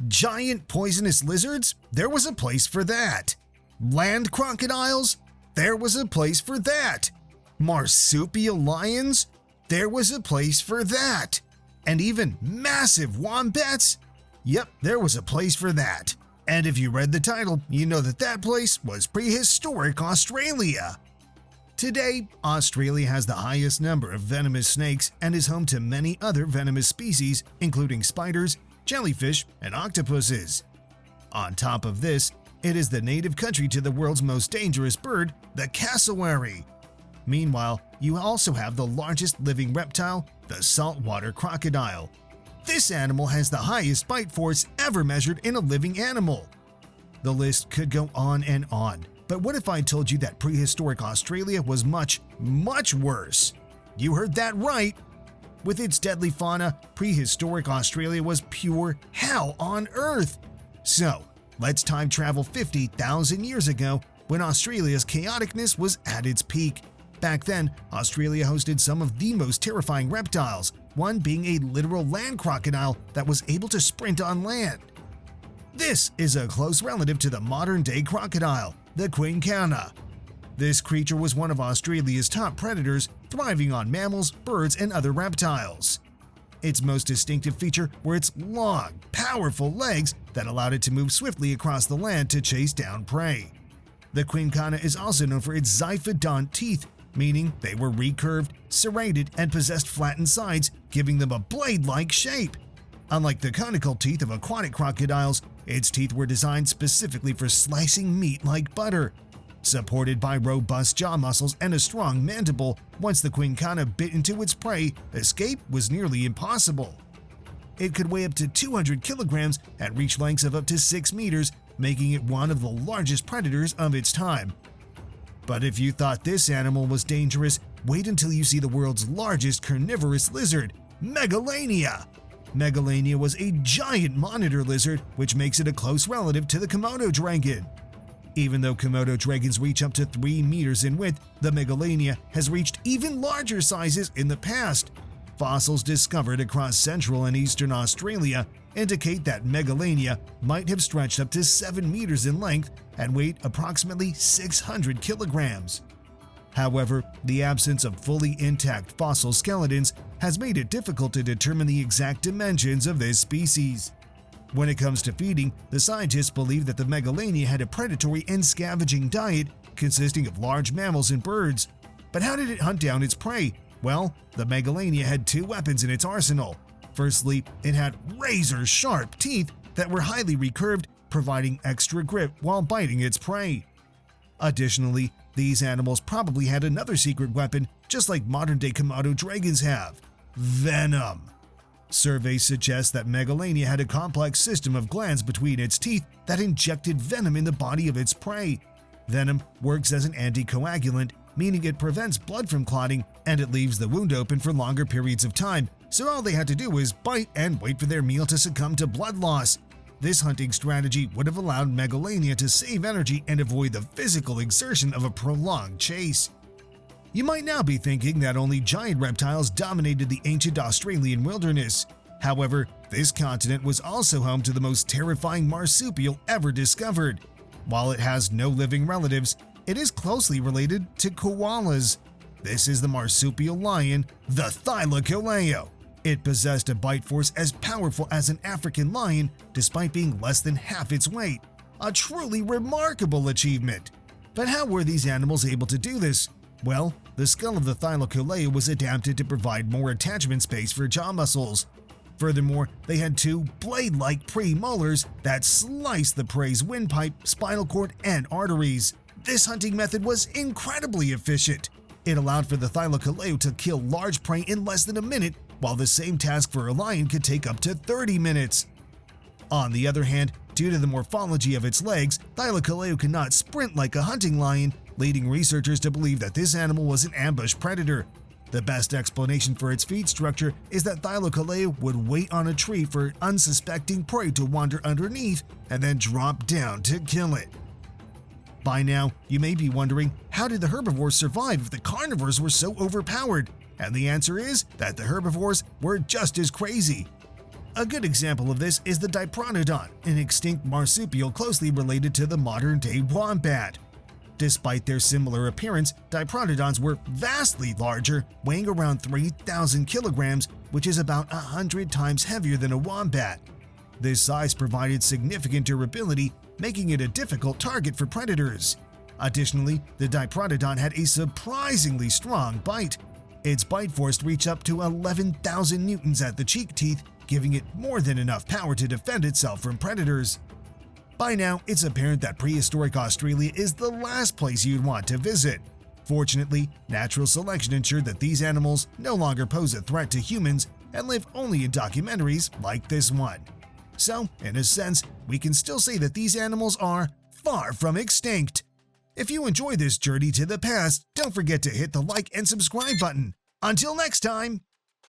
Giant poisonous lizards? There was a place for that. Land crocodiles? There was a place for that. Marsupial lions? There was a place for that. And even massive wombats? Yep, there was a place for that. And if you read the title, you know that that place was Prehistoric Australia. Today, Australia has the highest number of venomous snakes and is home to many other venomous species, including spiders, jellyfish, and octopuses. On top of this, it is the native country to the world's most dangerous bird, the cassowary. Meanwhile, you also have the largest living reptile, the saltwater crocodile. This animal has the highest bite force ever measured in a living animal. The list could go on and on, but what if I told you that prehistoric Australia was much, much worse? You heard that right! With its deadly fauna, prehistoric Australia was pure hell on Earth. So, let's time travel 50,000 years ago when Australia's chaoticness was at its peak. Back then, Australia hosted some of the most terrifying reptiles, one being a literal land crocodile that was able to sprint on land. This is a close relative to the modern-day crocodile, the quincana. This creature was one of Australia's top predators, thriving on mammals, birds, and other reptiles. Its most distinctive feature were its long, powerful legs that allowed it to move swiftly across the land to chase down prey. The quincana is also known for its zyphodont teeth, meaning they were recurved, serrated, and possessed flattened sides, giving them a blade-like shape. Unlike the conical teeth of aquatic crocodiles, its teeth were designed specifically for slicing meat like butter. Supported by robust jaw muscles and a strong mandible, once the quincana bit into its prey, escape was nearly impossible. It could weigh up to 200 kilograms and reach lengths of up to 6 meters, making it one of the largest predators of its time. But if you thought this animal was dangerous, wait until you see the world's largest carnivorous lizard, Megalania. Megalania was a giant monitor lizard, which makes it a close relative to the Komodo dragon. Even though Komodo dragons reach up to 3 meters in width, the Megalania has reached even larger sizes in the past. Fossils discovered across central and eastern Australia indicate that Megalania might have stretched up to 7 meters in length and weighed approximately 600 kilograms. However, the absence of fully intact fossil skeletons has made it difficult to determine the exact dimensions of this species. When it comes to feeding, the scientists believe that the Megalania had a predatory and scavenging diet consisting of large mammals and birds. But how did it hunt down its prey? Well, the Megalania had 2 weapons in its arsenal. Firstly, it had razor-sharp teeth that were highly recurved, providing extra grip while biting its prey. Additionally, these animals probably had another secret weapon, just like modern-day Komodo dragons have: venom. Surveys suggest that Megalania had a complex system of glands between its teeth that injected venom in the body of its prey. Venom works as an anticoagulant, meaning it prevents blood from clotting, and it leaves the wound open for longer periods of time, so all they had to do was bite and wait for their meal to succumb to blood loss. This hunting strategy would have allowed Megalania to save energy and avoid the physical exertion of a prolonged chase. You might now be thinking that only giant reptiles dominated the ancient Australian wilderness. However, this continent was also home to the most terrifying marsupial ever discovered. While it has no living relatives, it is closely related to koalas. This is the Marsupial Lion, the Thylacoleo. It possessed a bite force as powerful as an African lion, despite being less than half its weight. A truly remarkable achievement. But how were these animals able to do this? Well, the skull of the Thylacoleo was adapted to provide more attachment space for jaw muscles. Furthermore, they had 2 blade-like premolars that sliced the prey's windpipe, spinal cord, and arteries. This hunting method was incredibly efficient. It allowed for the Thylacoleo to kill large prey in less than a minute, while the same task for a lion could take up to 30 minutes. On the other hand, due to the morphology of its legs, Thylacoleo cannot sprint like a hunting lion, leading researchers to believe that this animal was an ambush predator. The best explanation for its feed structure is that Thylacoleo would wait on a tree for unsuspecting prey to wander underneath and then drop down to kill it. By now, you may be wondering, how did the herbivores survive if the carnivores were so overpowered? And the answer is that the herbivores were just as crazy. A good example of this is the Diprotodon, an extinct marsupial closely related to the modern-day wombat. Despite their similar appearance, Diprotodons were vastly larger, weighing around 3,000 kilograms, which is about 100 times heavier than a wombat. This size provided significant durability, making it a difficult target for predators. Additionally, the Diprotodon had a surprisingly strong bite. Its bite force reached up to 11,000 newtons at the cheek teeth, giving it more than enough power to defend itself from predators. By now, it's apparent that prehistoric Australia is the last place you'd want to visit. Fortunately, natural selection ensured that these animals no longer pose a threat to humans and live only in documentaries like this one. So, in a sense, we can still say that these animals are far from extinct. If you enjoy this journey to the past, don't forget to hit the like and subscribe button. Until next time!